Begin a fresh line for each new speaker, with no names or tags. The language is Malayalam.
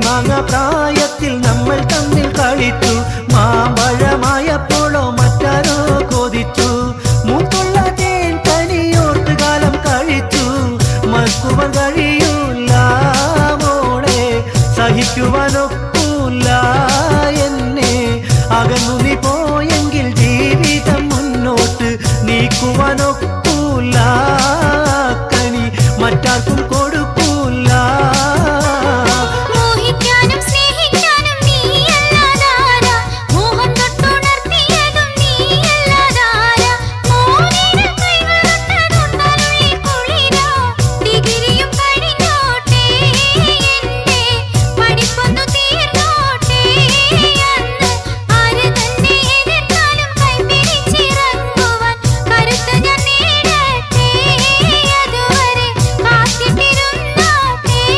കണ്ണിമാങ്ങ പ്രായത്തിൽ നമ്മൾ തമ്മിൽ കളിച്ചു. മാമ്പഴമായപ്പോഴോ മറ്റാരോ കൊതിച്ചു. മൂത്തുള്ള തേൻ കനിയോർത്ത് കാലം കഴിച്ചു. മറക്കുവാൻ കഴിയൂല മോളെ, സഹിക്കുവാനൊക്കൂല എന്നെ. അകന്നു നീ പോയെങ്കിൽ ജീവിതം മുന്നോട്ട് നീക്കുവാനൊക്കൂല. കനി മറ്റാർക്കും